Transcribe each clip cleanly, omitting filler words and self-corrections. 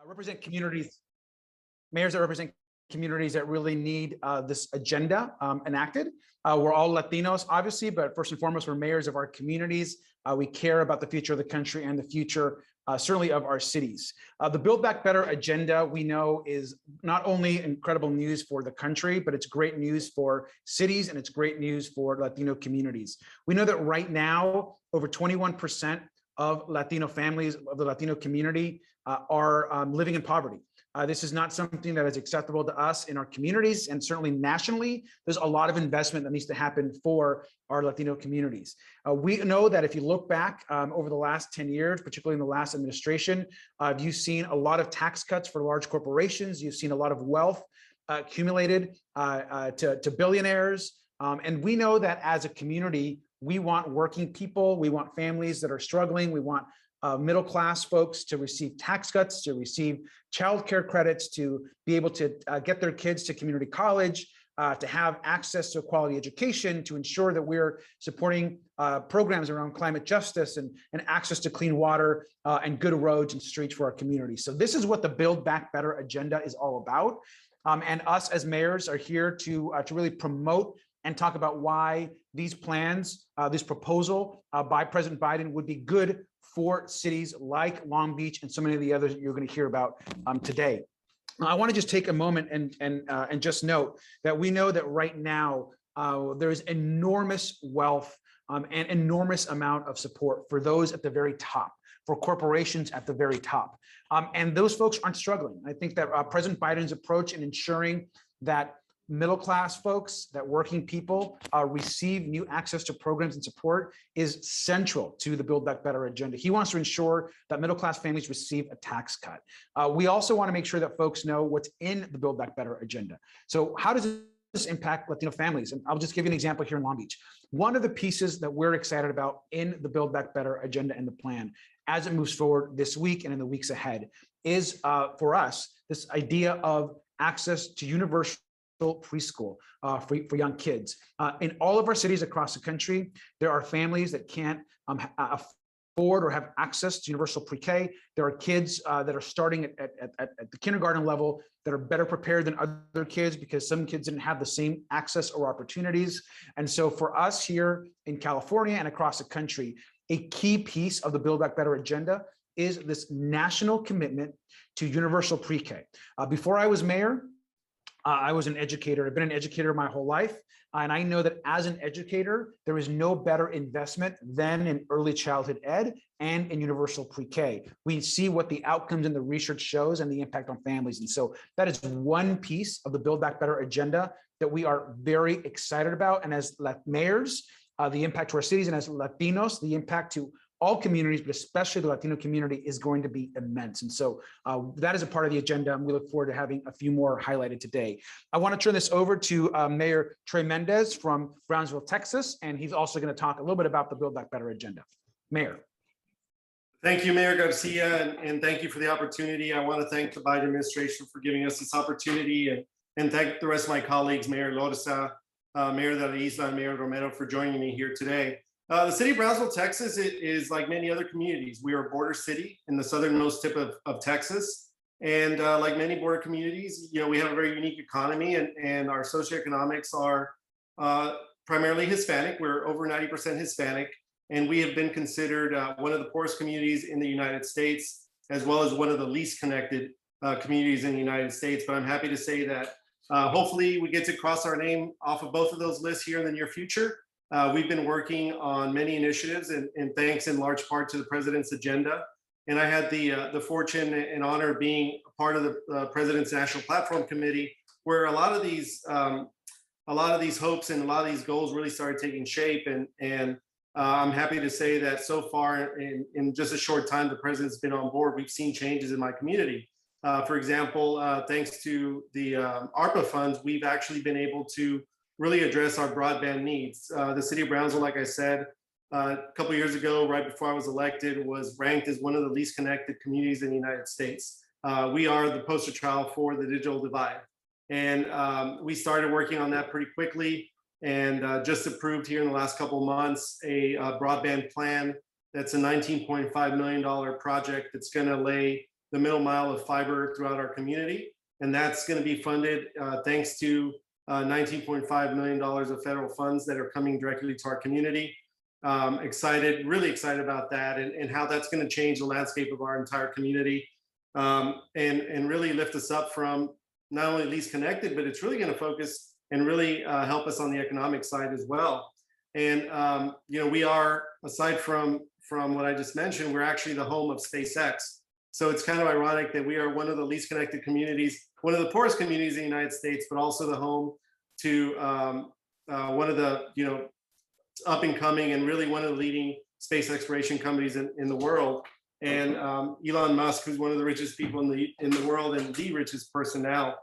Represent communities, mayors that represent communities that really need this agenda enacted. We're all Latinos, obviously, but first and foremost, we're mayors of our communities. We care about the future of the country and the future, certainly, of our cities. The Build Back Better agenda, we know, is not only incredible news for the country, but it's great news for cities and it's great news for Latino communities. We know that right now, over 21% of Latino families, of the Latino community, are living in poverty. This is not something that is acceptable to us in our communities, and certainly nationally, there's a lot of investment that needs to happen for our Latino communities. We know that if you look back over the last 10 years, particularly in the last administration, you've seen a lot of tax cuts for large corporations. You've seen a lot of wealth accumulated to billionaires. And we know that as a community, we want working people, we want families that are struggling, we want middle-class folks to receive tax cuts, to receive childcare credits, to be able to get their kids to community college, to have access to a quality education, to ensure that we're supporting programs around climate justice and access to clean water and good roads and streets for our community. So this is what the Build Back Better agenda is all about. And us as mayors are here to really promote and talk about why these plans, this proposal by President Biden would be good for cities like Long Beach and so many of the others that you're going to hear about today. I want to just take a moment and just note that we know that right now there is enormous wealth and enormous amount of support for those at the very top, for corporations at the very top. And those folks aren't struggling. I think that President Biden's approach in ensuring that middle-class folks, that working people receive new access to programs and support is central to the Build Back Better agenda. He wants to ensure that middle-class families receive a tax cut. We also want to make sure that folks know what's in the Build Back Better agenda. So how does this impact Latino families? And I'll just give you an example here in Long Beach. One of the pieces that we're excited about in the Build Back Better agenda and the plan as it moves forward this week and in the weeks ahead is for us, this idea of access to universal preschool for young kids. In all of our cities across the country, there are families that can't afford or have access to universal pre-K. There are kids that are starting at the kindergarten level that are better prepared than other kids because some kids didn't have the same access or opportunities. And so for us here in California and across the country, a key piece of the Build Back Better agenda is this national commitment to universal pre-K. Before I was mayor, I was an educator. I've been an educator my whole life. And I know that as an educator, there is no better investment than in early childhood ed and in universal pre-K. We see what the outcomes and the research shows and the impact on families. And so that is one piece of the Build Back Better agenda that we are very excited about. And as mayors, the impact to our cities, and as Latinos, the impact to all communities, but especially the Latino community, is going to be immense. And so that is a part of the agenda, and we look forward to having a few more highlighted today. I want to turn this over to Mayor Trey Mendez from Brownsville, Texas, and he's also going to talk a little bit about the Build Back Better agenda. Mayor. Thank you, Mayor Garcia, and thank you for the opportunity. I want to thank the Biden administration for giving us this opportunity, and thank the rest of my colleagues, Mayor Elorza, Mayor De La Isla, and Mayor Romero, for joining me here today. The city of Brownsville, Texas is like many other communities. We are a border city in the southernmost tip of Texas. And like many border communities, we have a very unique economy, and our socioeconomics are primarily Hispanic. We're over 90% Hispanic, and we have been considered one of the poorest communities in the United States, as well as one of the least connected communities in the United States. But I'm happy to say that hopefully we get to cross our name off of both of those lists here in the near future. We've been working on many initiatives, and thanks in large part to the president's agenda. And I had the fortune and honor of being a part of the president's National Platform Committee, where a lot of these hopes and a lot of these goals really started taking shape. And I'm happy to say that so far, in just a short time the president's been on board, we've seen changes in my community. For example, thanks to the ARPA funds, we've actually been able to really address our broadband needs. The city of Brownsville, like I said, a couple of years ago, right before I was elected, was ranked as one of the least connected communities in the United States. We are the poster child for the digital divide. And we started working on that pretty quickly, and just approved here in the last couple of months a broadband plan that's a $19.5 million project that's going to lay the middle mile of fiber throughout our community. And that's going to be funded thanks to $19.5 million of federal funds that are coming directly to our community. Really excited about that and how that's going to change the landscape of our entire community and really lift us up from not only least connected, but it's really going to focus and really help us on the economic side as well. And we are, aside from what I just mentioned, we're actually the home of SpaceX. So it's kind of ironic that we are one of the least connected communities, one of the poorest communities in the United States, but also the home to one of the up and coming and really one of the leading space exploration companies in the world. And Elon Musk, who's one of the richest people in the world and the richest person now,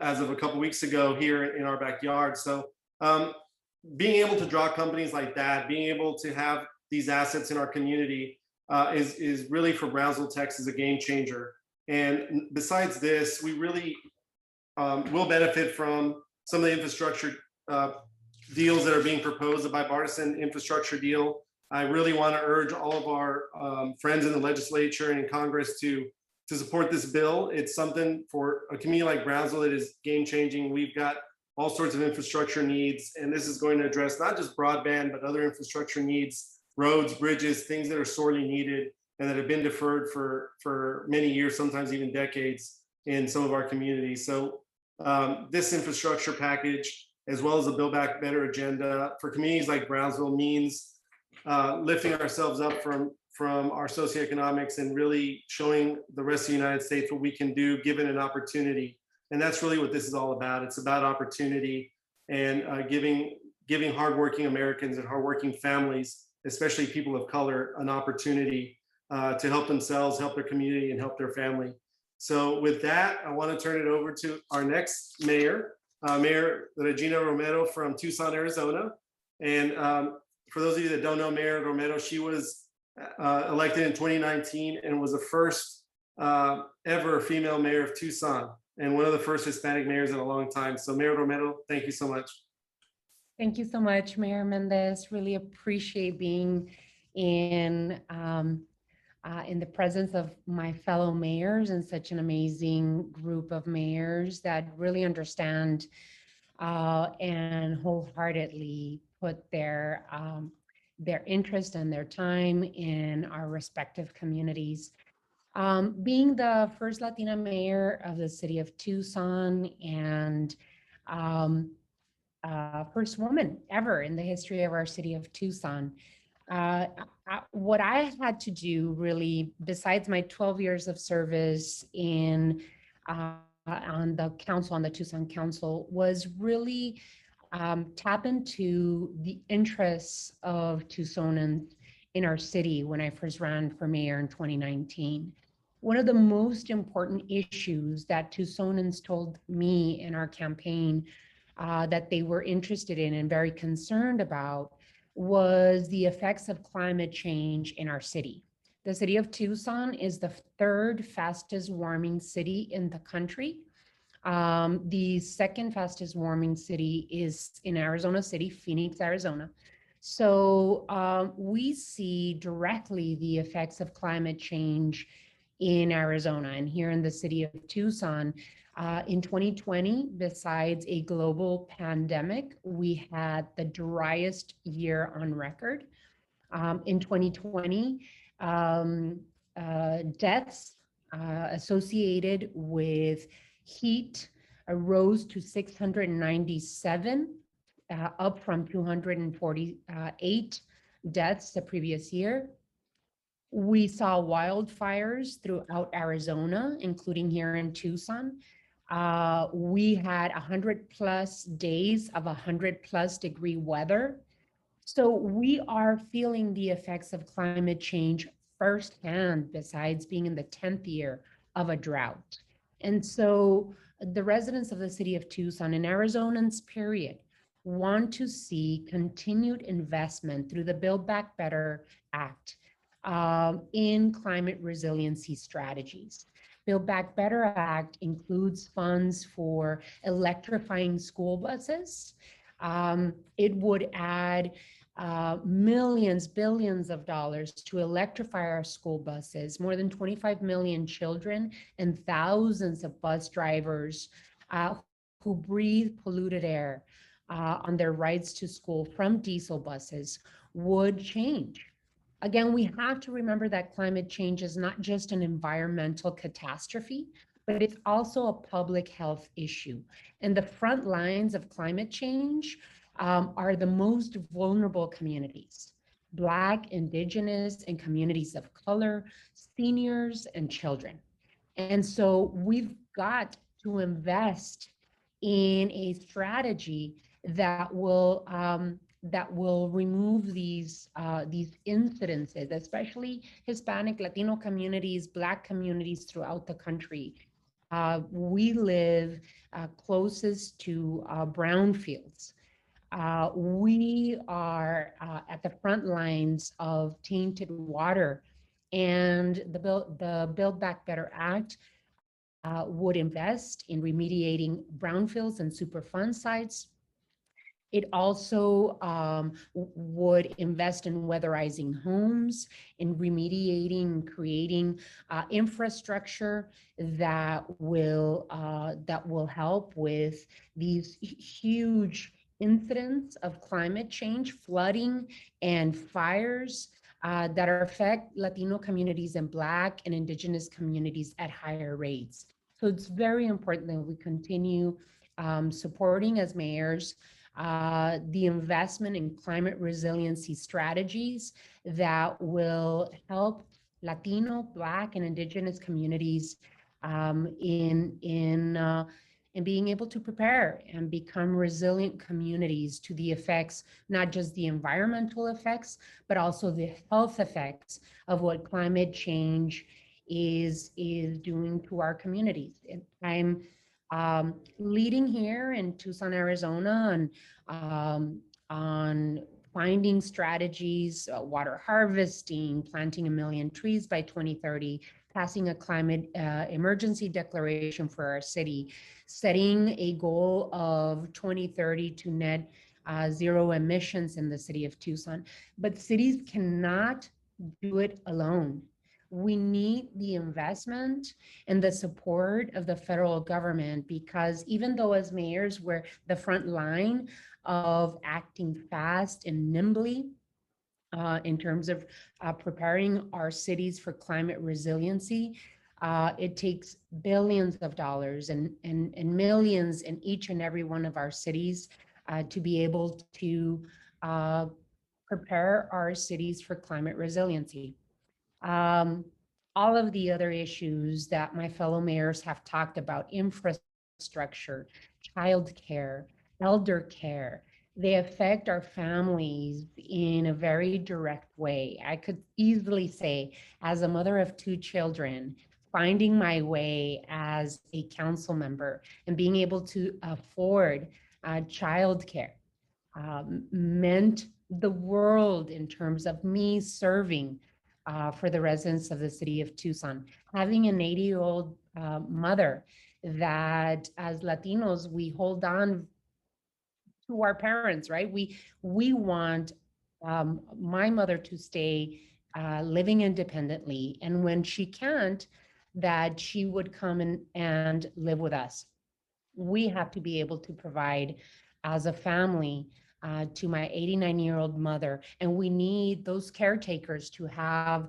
as of a couple weeks ago here in our backyard. So being able to draw companies like that, being able to have these assets in our community is really for Brownsville, Texas, a game changer. And besides this, we really will benefit from some of the infrastructure deals that are being proposed, the bipartisan infrastructure deal. I really want to urge all of our friends in the legislature and in Congress to support this bill. It's something for a community like Brownsville that is game changing. We've got all sorts of infrastructure needs, and this is going to address not just broadband, but other infrastructure needs, roads, bridges, things that are sorely needed and that have been deferred for many years, sometimes even decades in some of our communities. So this infrastructure package, as well as the Build Back Better agenda for communities like Brownsville, means lifting ourselves up from our socioeconomics and really showing the rest of the United States what we can do given an opportunity. And that's really what this is all about. It's about opportunity and giving hardworking Americans and hardworking families, especially people of color, an opportunity to help themselves, help their community, and help their family. So with that, I want to turn it over to our next mayor, Mayor Regina Romero from Tucson, Arizona. And for those of you that don't know Mayor Romero, she was elected in 2019 and was the first ever female mayor of Tucson and one of the first Hispanic mayors in a long time. So Mayor Romero, thank you so much. Thank you so much, Mayor Mendez. Really appreciate being in the presence of my fellow mayors and such an amazing group of mayors that really understand and wholeheartedly put their interest and their time in our respective communities. Being the first Latina mayor of the city of Tucson and first woman ever in the history of our city of Tucson. What I had to do really, besides my 12 years of service on the council, on the Tucson Council, was really tap into the interests of Tucsonans in our city when I first ran for mayor in 2019. One of the most important issues that Tucsonans told me in our campaign that they were interested in and very concerned about was the effects of climate change in our city. The city of Tucson is the third fastest warming city in the country. The second fastest warming city is in Arizona City, Phoenix, Arizona. So we see directly the effects of climate change in Arizona and here in the city of Tucson. In 2020, besides a global pandemic, we had the driest year on record. In 2020, deaths associated with heat rose to 697, up from 248 deaths the previous year. We saw wildfires throughout Arizona, including here in Tucson. We had 100+ days of 100+ degree weather. So we are feeling the effects of climate change firsthand, besides being in the 10th year of a drought. And so the residents of the city of Tucson and Arizonans, period, want to see continued investment through the Build Back Better Act in climate resiliency strategies. Build Back Better Act includes funds for electrifying school buses. It would add millions, billions of dollars to electrify our school buses, more than 25 million children and thousands of bus drivers who breathe polluted air on their rides to school from diesel buses would change. Again, we have to remember that climate change is not just an environmental catastrophe, but it's also a public health issue. And the front lines of climate change are the most vulnerable communities: Black, Indigenous, and communities of color, seniors, and children. And so we've got to invest in a strategy that will remove these incidences, especially Hispanic, Latino communities, Black communities throughout the country. We live closest to brownfields. We are at the front lines of tainted water, and the Build Back Better Act would invest in remediating brownfields and Superfund sites. It also would invest in weatherizing homes, in remediating, creating infrastructure that will help with these huge incidents of climate change, flooding, and fires that affect Latino communities and Black and Indigenous communities at higher rates. So it's very important that we continue supporting, as mayors, the investment in climate resiliency strategies that will help Latino, Black, and Indigenous communities in being able to prepare and become resilient communities to the effects, not just the environmental effects, but also the health effects of what climate change is doing to our communities. And I'm leading here in Tucson, Arizona, on finding strategies, water harvesting, planting 1 million trees by 2030, passing a climate emergency declaration for our city, setting a goal of 2030 to net zero emissions in the city of Tucson. But cities cannot do it alone. We need the investment and the support of the federal government, because even though as mayors we're the front line of acting fast and nimbly in terms of preparing our cities for climate resiliency, it takes billions of dollars and millions in each and every one of our cities to be able to prepare our cities for climate resiliency. All of the other issues that my fellow mayors have talked about: infrastructure, childcare, elder care, they affect our families in a very direct way. I could easily say, as a mother of 2 children, finding my way as a council member and being able to afford childcare meant the world in terms of me serving for the residents of the city of Tucson. Having an 80-year-old mother that, as Latinos, we hold on to our parents, right? We want my mother to stay living independently, and when she can't, that she would come and live with us. We have to be able to provide as a family to my 89-year-old mother, and we need those caretakers to have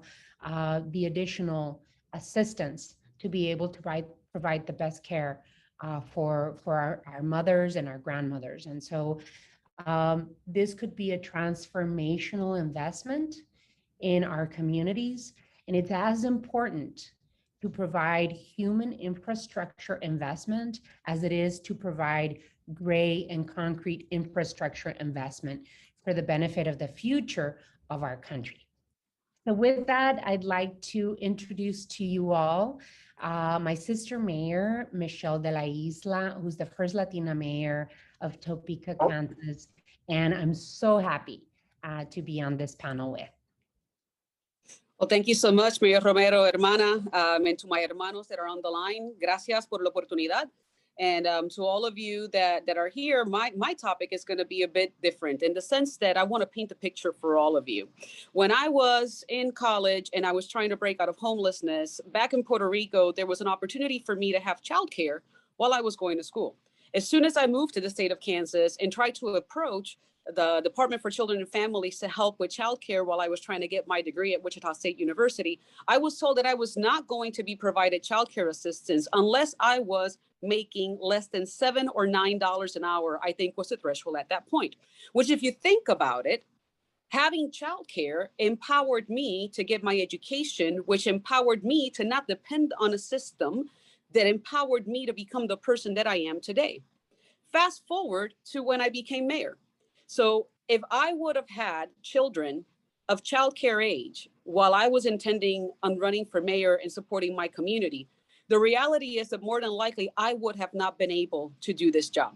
the additional assistance to be able to provide the best care for our mothers and our grandmothers. And so this could be a transformational investment in our communities, and it's as important to provide human infrastructure investment as it is to provide gray and concrete infrastructure investment for the benefit of the future of our country. So with that, I'd like to introduce to you all my sister mayor, Michelle De La Isla, who's the first Latina mayor of Topeka, Kansas. And I'm so happy to be on this panel with. Well, thank you so much, Mayor Romero, hermana, and to my hermanos that are on the line. Gracias por la oportunidad. And to all of you that are here, my topic is going to be a bit different in the sense that I want to paint the picture for all of you. When I was in college and I was trying to break out of homelessness, back in Puerto Rico, there was an opportunity for me to have childcare while I was going to school. As soon as I moved to the state of Kansas and tried to approach the Department for Children and Families to help with childcare while I was trying to get my degree at Wichita State University, I was told that I was not going to be provided childcare assistance unless I was making less than $7 or $9 an hour, I think was the threshold at that point, which if you think about it, having childcare empowered me to get my education, which empowered me to not depend on a system that empowered me to become the person that I am today. Fast forward to when I became mayor. So if I would have had children of childcare age while I was intending on running for mayor and supporting my community, the reality is that more than likely I would have not been able to do this job.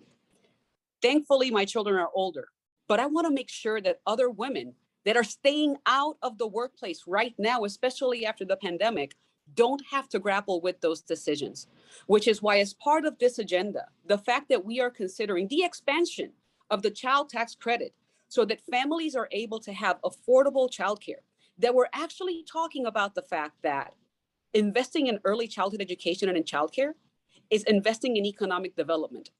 Thankfully, my children are older, but I want to make sure that other women that are staying out of the workplace right now, especially after the pandemic, don't have to grapple with those decisions, which is why as part of this agenda, the fact that we are considering the expansion of the child tax credit so that families are able to have affordable childcare, that we're actually talking about the fact that investing in early childhood education and in childcare is investing in economic development.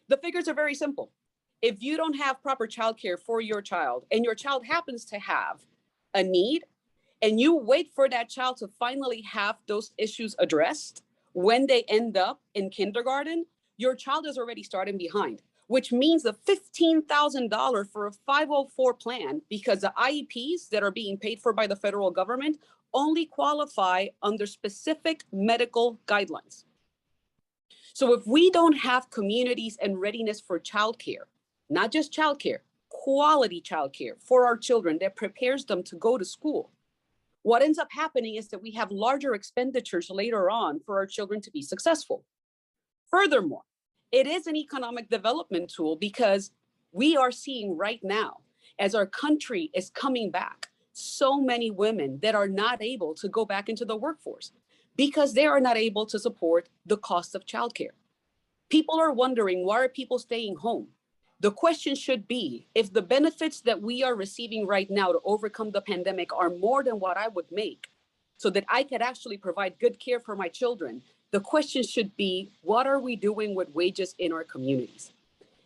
The figures are very simple. If you don't have proper childcare for your child and your child happens to have a need, and you wait for that child to finally have those issues addressed when they end up in kindergarten, your child is already starting behind, which means the $15,000 for a 504 plan, because the IEPs that are being paid for by the federal government only qualify under specific medical guidelines. So if we don't have communities and readiness for childcare, not just childcare, quality childcare for our children that prepares them to go to school, what ends up happening is that we have larger expenditures later on for our children to be successful. Furthermore, it is an economic development tool because we are seeing right now, as our country is coming back, so many women that are not able to go back into the workforce because they are not able to support the cost of childcare. People are wondering, why are people staying home? The question should be, if the benefits that we are receiving right now to overcome the pandemic are more than what I would make so that I could actually provide good care for my children, the question should be, what are we doing with wages in our communities?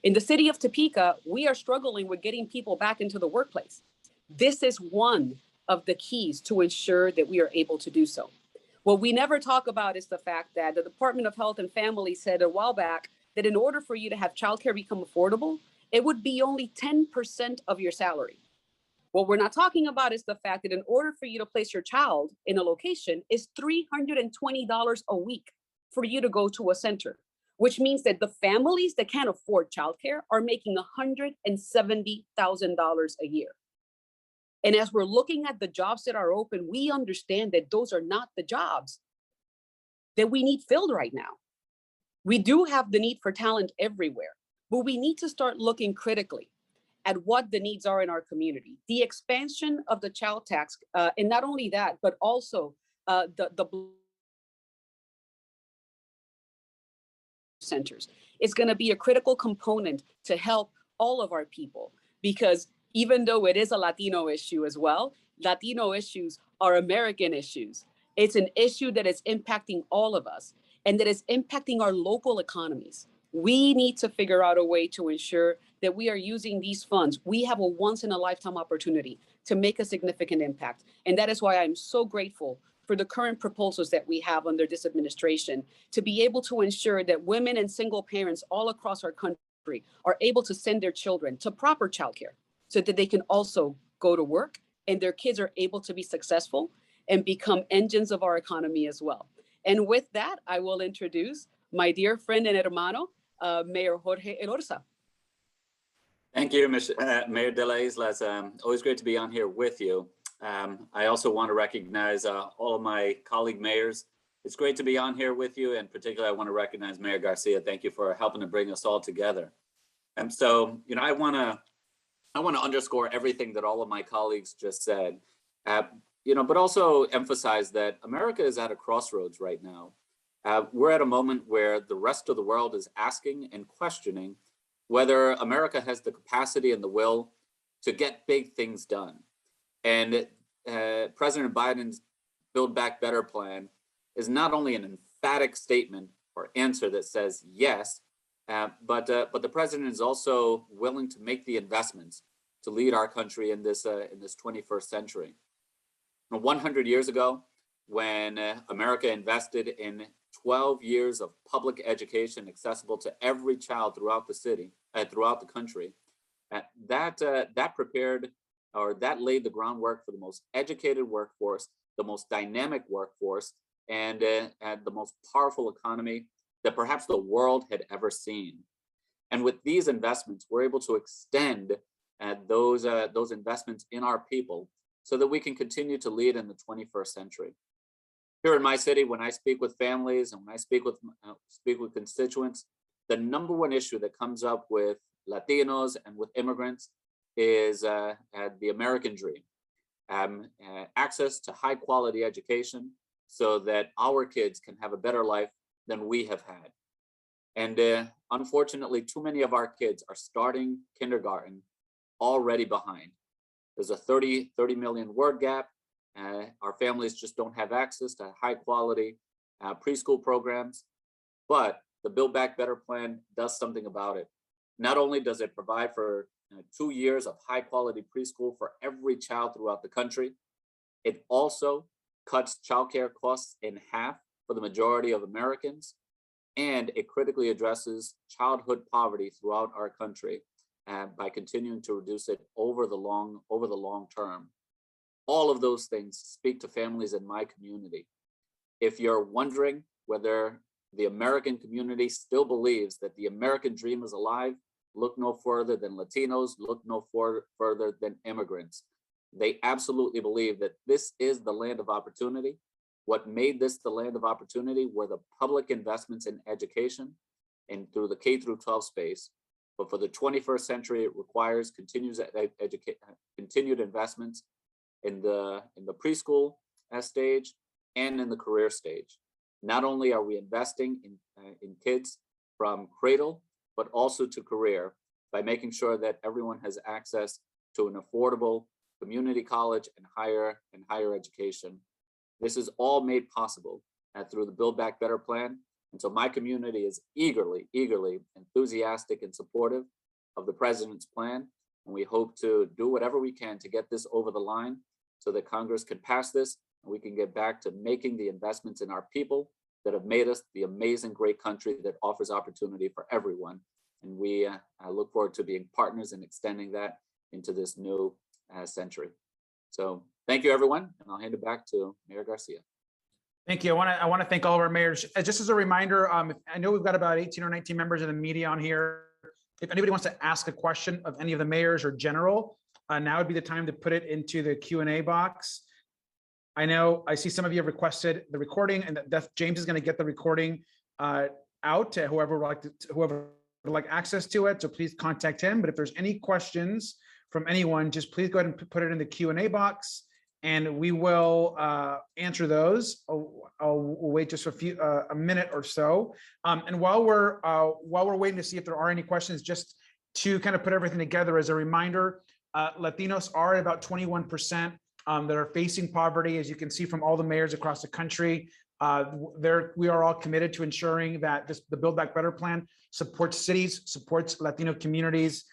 In the city of Topeka, we are struggling with getting people back into the workplace. This is one of the keys to ensure that we are able to do so. What we never talk about is the fact that the Department of Health and Family said a while back that in order for you to have childcare become affordable, it would be only 10% of your salary. What we're not talking about is the fact that in order for you to place your child in a location is $320 a week for you to go to a center, which means that the families that can't afford childcare are making $170,000 a year. And as we're looking at the jobs that are open, we understand that those are not the jobs that we need filled right now. We do have the need for talent everywhere, but we need to start looking critically at what the needs are in our community. The expansion of the child tax, and not only that, but also the centers is going to be a critical component to help all of our people, because even though it is a Latino issue as well, Latino issues are American issues. It's an issue that is impacting all of us and that is impacting our local economies. We need to figure out a way to ensure that we are using these funds. We have a once-in-a-lifetime opportunity to make a significant impact. And that is why I'm so grateful for the current proposals that we have under this administration to be able to ensure that women and single parents all across our country are able to send their children to proper childcare so that they can also go to work and their kids are able to be successful and become engines of our economy as well. And with that, I will introduce my dear friend and hermano, Mayor Jorge Elorza. Thank you, Mayor De La Isla. It's always great to be on here with you. I also want to recognize all of my colleague mayors. It's great to be on here with you, and particularly I want to recognize Mayor Garcia. Thank you for helping to bring us all together. And so, I want to underscore everything that all of my colleagues just said, but also emphasize that America is at a crossroads right now. We're at a moment where the rest of the world is asking and questioning whether America has the capacity and the will to get big things done. And President Biden's Build Back Better plan is not only an emphatic statement or answer that says yes, but the president is also willing to make the investments to lead our country in this 21st century. 100 years ago, when America invested in 12 years of public education accessible to every child throughout the city, throughout the country, that prepared, or that laid the groundwork for the most educated workforce, the most dynamic workforce, and the most powerful economy that perhaps the world had ever seen. And with these investments, we're able to extend those investments in our people so that we can continue to lead in the 21st century. Here in my city, when I speak with families and when I speak with constituents, the number one issue that comes up with Latinos and with immigrants is the American dream. Access to high quality education so that our kids can have a better life than we have had. And unfortunately, too many of our kids are starting kindergarten already behind. There's a 30 million word gap. Our families just don't have access to high quality preschool programs, but the Build Back Better plan does something about it. Not only does it provide for 2 years of high quality preschool for every child throughout the country, it also cuts childcare costs in half for the majority of Americans, and it critically addresses childhood poverty throughout our country by continuing to reduce it over the long term. All of those things speak to families in my community. If you're wondering whether the American community still believes that the American dream is alive, look no further than Latinos, look no further than immigrants. They absolutely believe that this is the land of opportunity. What made this the land of opportunity were the public investments in education and through the K through 12 space. But for the 21st century, it requires continued investments in the preschool stage and in the career stage. Not only are we investing in kids from cradle, but also to career by making sure that everyone has access to an affordable community college and higher education. This is all made possible through the Build Back Better plan. And so my community is eagerly enthusiastic and supportive of the president's plan. And we hope to do whatever we can to get this over the line so that Congress can pass this and we can get back to making the investments in our people that have made us the amazing, great country that offers opportunity for everyone. And we look forward to being partners in extending that into this new century. So thank you, everyone. And I'll hand it back to Mayor Garcia. Thank you. I want to thank all of our mayors. Just as a reminder, I know we've got about 18 or 19 members of the media on here. If anybody wants to ask a question of any of the mayors or general, now would be the time to put it into the Q&A box. I know I see some of you have requested the recording, and that James is going to get the recording out to whoever would like access to it. So please contact him. But if there's any questions from anyone, just please go ahead and put it in the Q&A box, and we will answer those. I'll wait just a minute or so. And while we're waiting to see if there are any questions, just to kind of put everything together as a reminder, Latinos are at about 21% that are facing poverty, as you can see from all the mayors across the country. We are all committed to ensuring that the Build Back Better plan supports cities, supports Latino communities,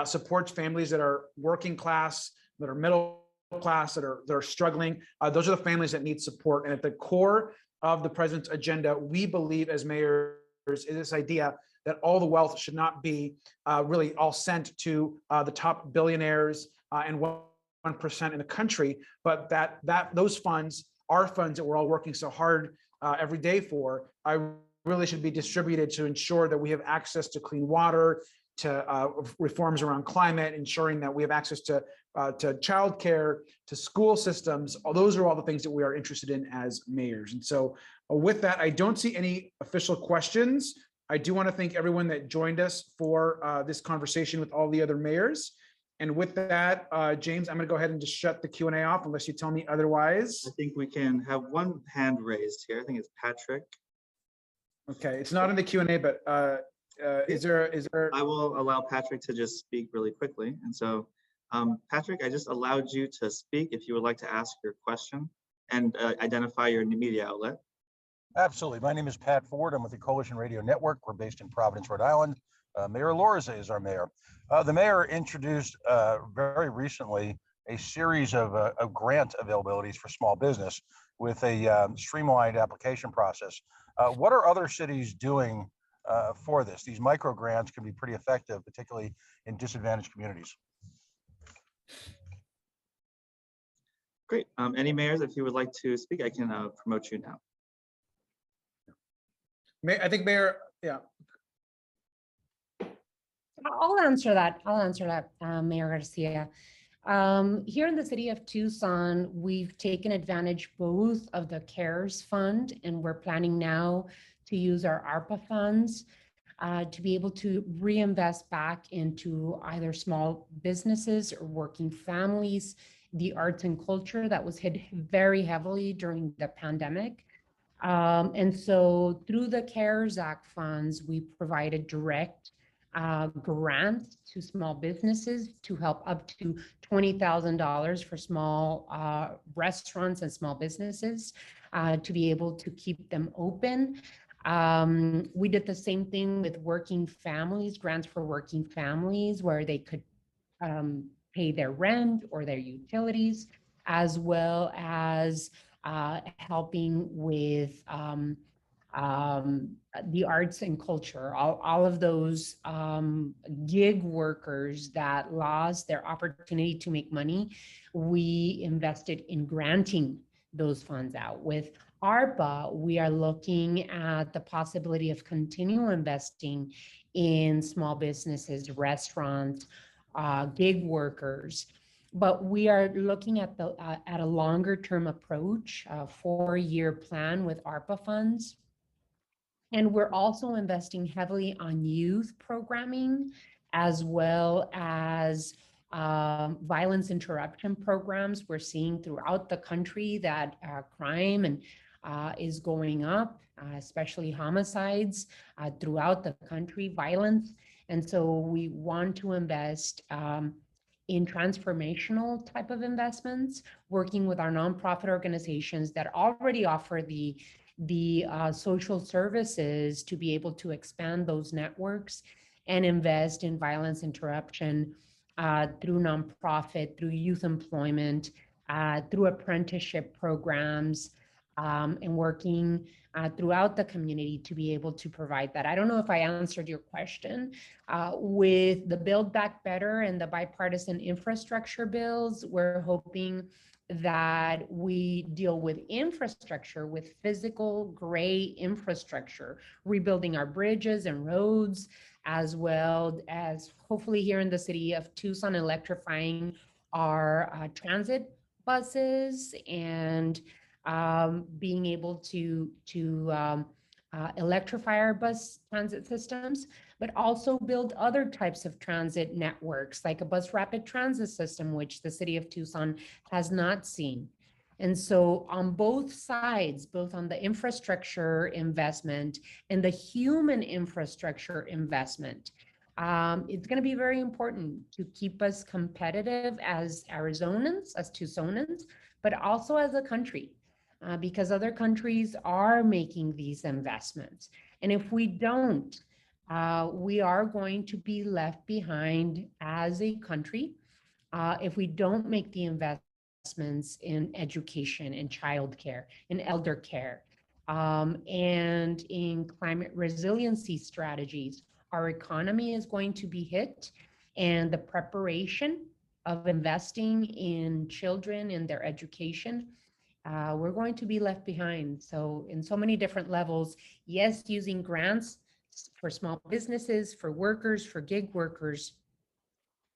supports families that are working class, that are middle class, that are struggling. Those are the families that need support. And at the core of the president's agenda, we believe as mayors is this idea that all the wealth should not be really all sent to the top billionaires and 1% in the country, but that those funds are funds that we're all working so hard every day for, really should be distributed to ensure that we have access to clean water, to reforms around climate, ensuring that we have access to childcare, to school systems. Those are all the things that we are interested in as mayors. And so with that, I don't see any official questions. I do want to thank everyone that joined us for this conversation with all the other mayors. And with that, James, I'm going to go ahead and just shut the Q&A off unless you tell me otherwise. I think we can have one hand raised here. I think it's Patrick. Okay, it's not in the Q&A, but is there? I will allow Patrick to just speak really quickly. And so, Patrick, I just allowed you to speak if you would like to ask your question and identify your media outlet. Absolutely. My name is Pat Ford. I'm with the Coalition Radio Network. We're based in Providence, Rhode Island. Mayor Elorza is our mayor. The mayor introduced very recently a series of grant availabilities for small business with a streamlined application process. What are other cities doing for this? These micro grants can be pretty effective, particularly in disadvantaged communities. Great. Any mayors, if you would like to speak, I can promote you now. I think Mayor, yeah. I'll answer that. Mayor Garcia. Here in the city of Tucson, we've taken advantage both of the CARES fund, and we're planning now to use our ARPA funds to be able to reinvest back into either small businesses or working families, the arts and culture that was hit very heavily during the pandemic. And so through the CARES Act funds, we provided direct grants to small businesses to help up to $20,000 for small restaurants and small businesses to be able to keep them open. We did the same thing with working families, grants for working families, where they could pay their rent or their utilities, as well as helping with the arts and culture, all of those gig workers that lost their opportunity to make money. We invested in granting those funds out. With ARPA, we are looking at the possibility of continuing investing in small businesses, restaurants, gig workers. But we are looking at a longer term approach, a 4-year plan with ARPA funds. And we're also investing heavily on youth programming, as well as violence interruption programs. We're seeing throughout the country that crime is going up, especially homicides throughout the country, violence. And so we want to invest in transformational type of investments, working with our nonprofit organizations that already offer the social services to be able to expand those networks and invest in violence interruption through nonprofit, through youth employment, through apprenticeship programs, and working throughout the community to be able to provide that. I don't know if I answered your question. With the Build Back Better and the bipartisan infrastructure bills, we're hoping that we deal with infrastructure, with physical gray infrastructure, rebuilding our bridges and roads, as well as hopefully here in the city of Tucson, electrifying our transit buses and being able to electrify our bus transit systems, but also build other types of transit networks, like a bus rapid transit system, which the city of Tucson has not seen. And so on both sides, both on the infrastructure investment and the human infrastructure investment, it's going to be very important to keep us competitive as Arizonans, as Tucsonans, but also as a country. Because other countries are making these investments. And if we don't, we are going to be left behind as a country if we don't make the investments in education, in childcare, in elder care, and in climate resiliency strategies. Our economy is going to be hit, and the preparation of investing in children and their education, we're going to be left behind. So in so many different levels, yes, using grants for small businesses, for workers, for gig workers,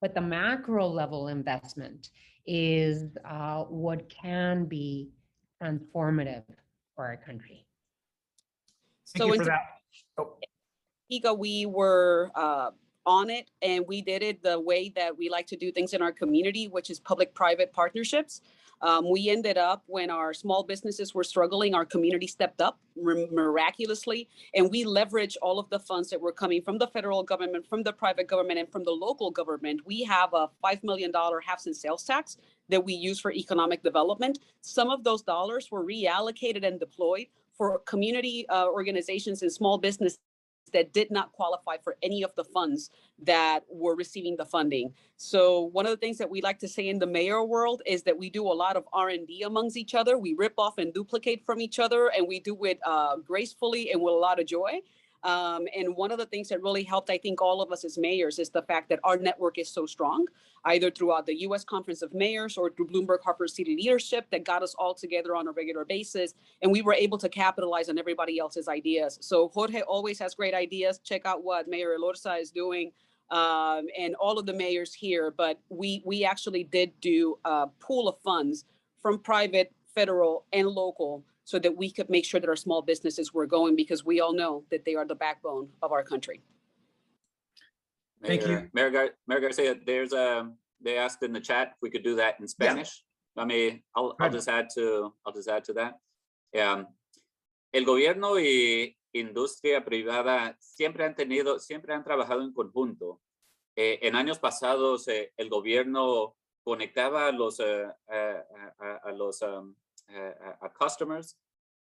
but the macro level investment is what can be transformative for our country. Thank you for that. Topeka, we were on it, and we did it the way that we like to do things in our community, which is public-private partnerships. We ended up, when our small businesses were struggling, our community stepped up miraculously, and we leveraged all of the funds that were coming from the federal government, from the private government, and from the local government. We have a $5 million half-cent sales tax that we use for economic development. Some of those dollars were reallocated and deployed for community organizations and small businesses that did not qualify for any of the funds that were receiving the funding. So one of the things that we like to say in the mayor world is that we do a lot of R&D amongst each other. We rip off and duplicate from each other, and we do it gracefully and with a lot of joy. And one of the things that really helped, I think, all of us as mayors is the fact that our network is so strong, either throughout the U.S. Conference of Mayors or through Bloomberg Harper City Leadership, that got us all together on a regular basis. And we were able to capitalize on everybody else's ideas. So Jorge always has great ideas. Check out what Mayor Elorza is doing, and all of the mayors here. But we actually did do a pool of funds from private, federal, and local, so that we could make sure that our small businesses were going, because we all know that they are the backbone of our country. Thank you. Mayor Garcia, they asked in the chat if we could do that in Spanish. Yeah. I'll just add to that. El gobierno y industria privada siempre han trabajado en conjunto. En años pasados, el gobierno conectaba a los customers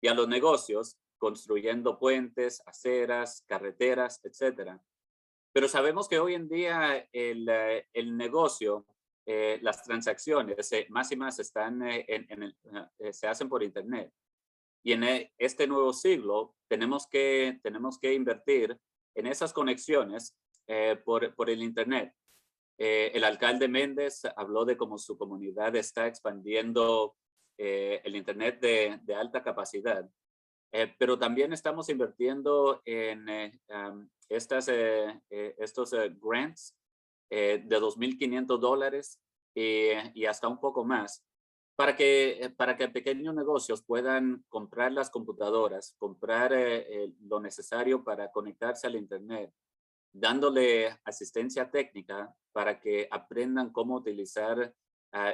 y a los negocios, construyendo puentes, aceras, carreteras, etcétera. Pero sabemos que hoy en día el negocio, las transacciones más y más se hacen por Internet. Y en este nuevo siglo tenemos que invertir en esas conexiones por el Internet. El alcalde Méndez habló de cómo su comunidad está expandiendo el Internet de alta capacidad, pero también estamos invirtiendo en estos grants de $2,500 y hasta un poco más, para que pequeños negocios puedan comprar las computadoras, comprar lo necesario para conectarse al Internet, dándole asistencia técnica para que aprendan cómo utilizar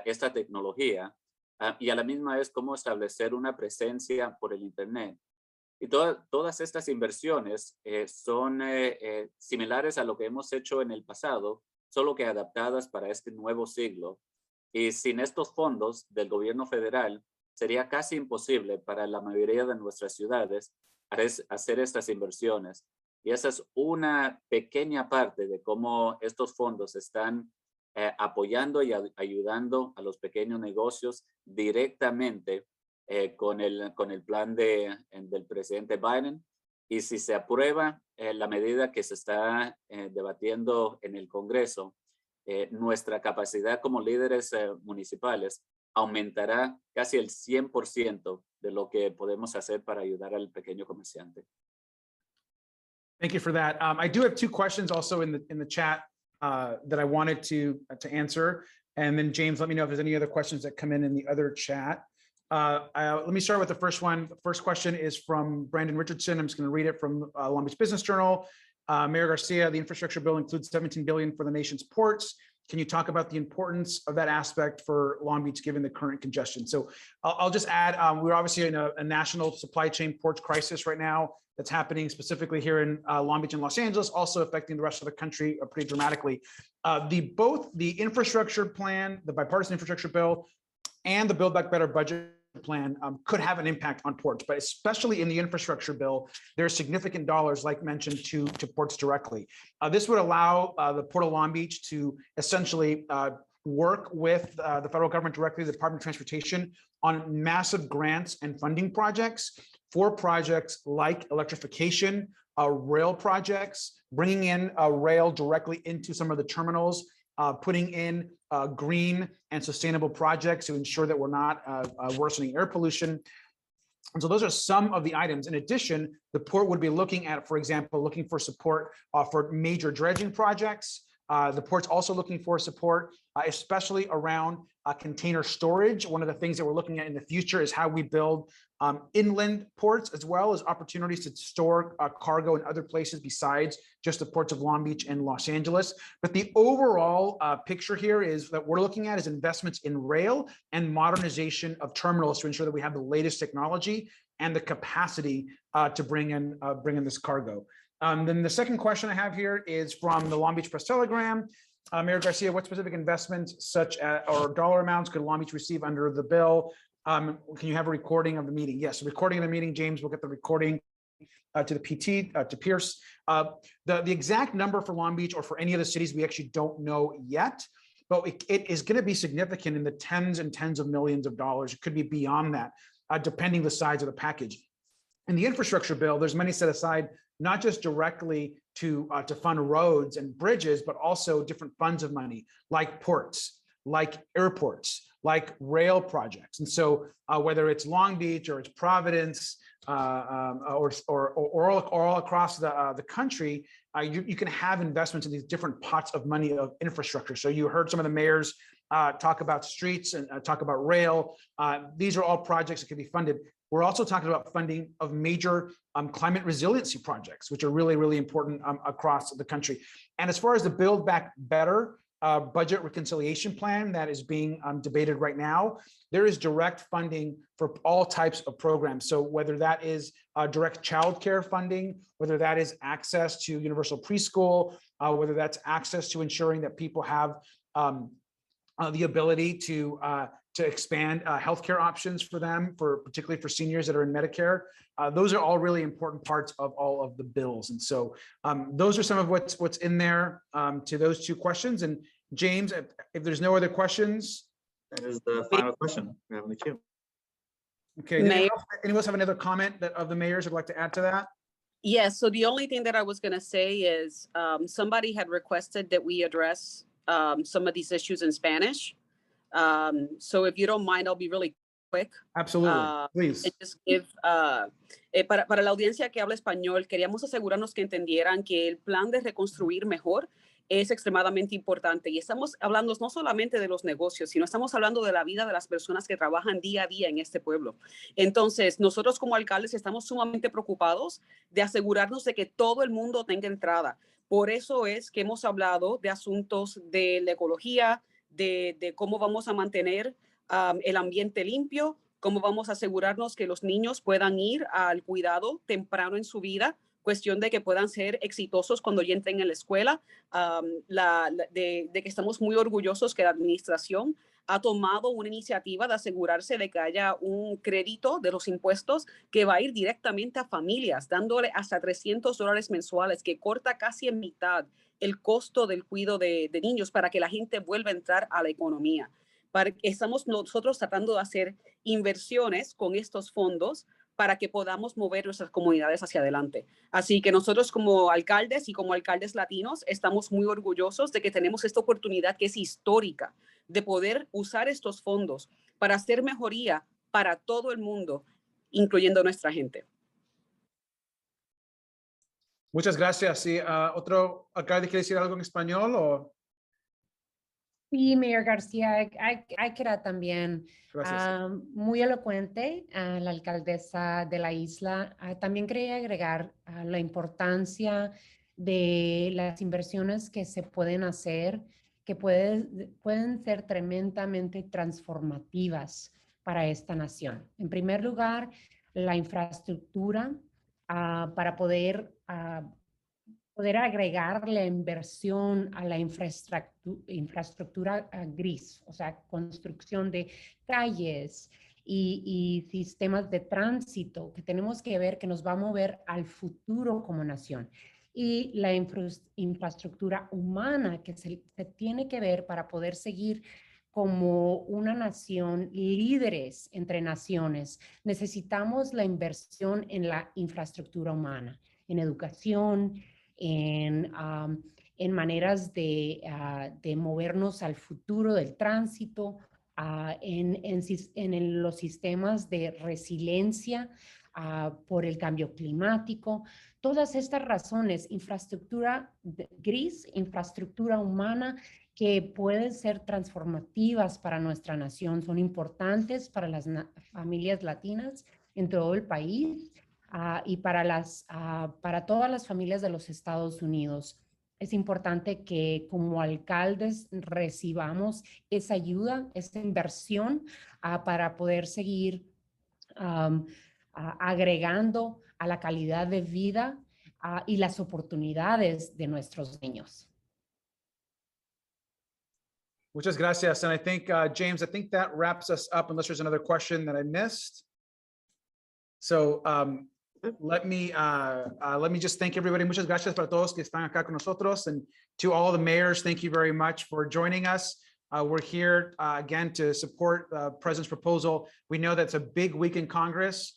esta tecnología. Y a la misma vez cómo establecer una presencia por el Internet. Y todas estas inversiones son similares a lo que hemos hecho en el pasado, solo que adaptadas para este nuevo siglo. Y sin estos fondos del gobierno federal, sería casi imposible para la mayoría de nuestras ciudades hacer estas inversiones. Y esa es una pequeña parte de cómo estos fondos están apoyando y ayudando a los pequeños negocios directamente con el plan del presidente Biden. Y si se aprueba la medida que se está debatiendo en el Congreso, nuestra capacidad como líderes municipales aumentará casi el 100% de lo que podemos hacer para ayudar al pequeño comerciante. Thank you for that. I do have two questions also in the chat that I wanted to answer. And then James, let me know if there's any other questions that come in the other chat. Let me start with the first one. The first question is from Brandon Richardson. I'm just going to read it from Long Beach Business Journal. Mayor Garcia, the infrastructure bill includes $17 billion for the nation's ports. Can you talk about the importance of that aspect for Long Beach given the current congestion? So I'll just add, we're obviously in a national supply chain ports crisis right now that's happening specifically here in Long Beach and Los Angeles, also affecting the rest of the country pretty dramatically. Both the infrastructure plan, the bipartisan infrastructure bill, and the Build Back Better budget plan could have an impact on ports, but especially in the infrastructure bill, there's significant dollars, like mentioned, to ports directly. This would allow the Port of Long Beach to essentially work with the federal government directly, the Department of Transportation, on massive grants and funding projects for projects like electrification, rail projects, bringing in rail directly into some of the terminals, putting in green and sustainable projects to ensure that we're not worsening air pollution. And so those are some of the items. In addition, the port would be looking at, for example, looking for support for major dredging projects, The port's also looking for support, especially around container storage. One of the things that we're looking at in the future is how we build inland ports, as well as opportunities to store cargo in other places besides just the ports of Long Beach and Los Angeles. But the overall picture here is that we're looking at is investments in rail and modernization of terminals to ensure that we have the latest technology and the capacity to bring in this cargo. Then the second question I have here is from the Long Beach Press Telegram. Mayor Garcia, what specific investments such as or dollar amounts could Long Beach receive under the bill? Can you have a recording of the meeting? Yes, recording of the meeting. James will get the recording to the PT, to Pierce. The exact number for Long Beach or for any of the cities, we actually don't know yet, but it is going to be significant in the tens and tens of millions of dollars. It could be beyond that, depending the size of the package. In the infrastructure bill, there's money set aside not just directly to fund roads and bridges, but also different funds of money like ports, like airports, like rail projects. And so whether it's Long Beach or it's Providence or all across the country, you can have investments in these different pots of money of infrastructure. So you heard some of the mayors talk about streets and talk about rail. These are all projects that can be funded. We're also talking about funding of major climate resiliency projects, which are really, really important across the country. And as far as the Build Back Better budget reconciliation plan that is being debated right now, there is direct funding for all types of programs. So whether that is direct childcare funding, whether that is access to universal preschool, whether that's access to ensuring that people have the ability to expand healthcare options for them, particularly for seniors that are in Medicare. Those are all really important parts of all of the bills. And so those are some of what's in there to those two questions. And James, if there's no other questions. That is the final question we have in the queue. Okay, anyone else have another comment that of the mayors would like to add to that? Yes, so the only thing that I was gonna say is somebody had requested that we address some of these issues in Spanish. So if you don't mind, I'll be really quick. Absolutely, please. Just give, para la audiencia que habla español, queríamos asegurarnos que entendieran que el plan de reconstruir mejor es extremadamente importante. Y estamos hablando no solamente de los negocios, sino estamos hablando de la vida de las personas que trabajan día a día en este pueblo. Entonces, nosotros como alcaldes estamos sumamente preocupados de asegurarnos de que todo el mundo tenga entrada. Por eso es que hemos hablado de asuntos de la ecología, de cómo vamos a mantener el ambiente limpio, cómo vamos a asegurarnos que los niños puedan ir al cuidado temprano en su vida, cuestión de que puedan ser exitosos cuando ya entren en la escuela, de que estamos muy orgullosos que la administración ha tomado una iniciativa de asegurarse de que haya un crédito de los impuestos que va a ir directamente a familias, dándole hasta $300 mensuales, que corta casi en mitad el costo del cuidado de niños para que la gente vuelva a entrar a la economía. Estamos nosotros tratando de hacer inversiones con estos fondos para que podamos mover nuestras comunidades hacia adelante. Así que nosotros como alcaldes y como alcaldes latinos estamos muy orgullosos de que tenemos esta oportunidad que es histórica de poder usar estos fondos para hacer mejoría para todo el mundo, incluyendo nuestra gente. Muchas gracias. Sí, ¿otro alcalde quiere decir algo en español o? Sí, Mayor García, hay que dar también muy elocuente a la alcaldesa de la isla. También quería agregar la importancia de las inversiones que se pueden hacer, que pueden ser tremendamente transformativas para esta nación. En primer lugar, la infraestructura para poder agregar la inversión a la infraestructura gris, o sea, construcción de calles y sistemas de tránsito que tenemos que ver que nos va a mover al futuro como nación. Y la infraestructura humana que se tiene que ver para poder seguir como una nación líderes entre naciones. Necesitamos la inversión en la infraestructura humana, en educación, en maneras de movernos al futuro del tránsito, en los sistemas de resiliencia por el cambio climático. Todas estas razones, infraestructura gris, infraestructura humana, que pueden ser transformativas para nuestra nación, son importantes para las familias latinas en todo el país y para todas las familias de los Estados Unidos. Es importante que como alcaldes recibamos esa ayuda, esa inversión para poder seguir agregando a la calidad de vida y las oportunidades de nuestros niños. Muchas gracias. And I think, James, I think that wraps us up unless there's another question that I missed. So let me just thank everybody. Muchas gracias para todos que están acá con nosotros. And to all the mayors, thank you very much for joining us. We're here again to support the president's proposal. We know that's a big week in Congress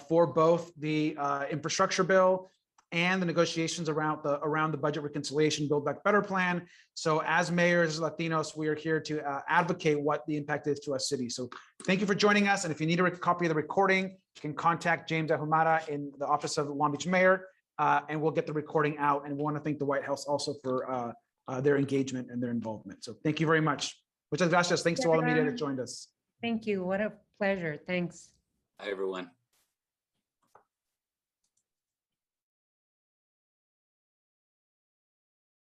for both the infrastructure bill and the negotiations around the budget reconciliation Build Back Better plan. So as mayors, Latinos, we are here to advocate what the impact is to our city. So thank you for joining us. And if you need a copy of the recording, you can contact James Ahumada in the office of the Long Beach mayor, and we'll get the recording out. And we want to thank the White House also for their engagement and their involvement. So thank you very much. Muchas gracias. Thanks to all the media that joined us. Thank you. What a pleasure. Thanks. Hi, everyone.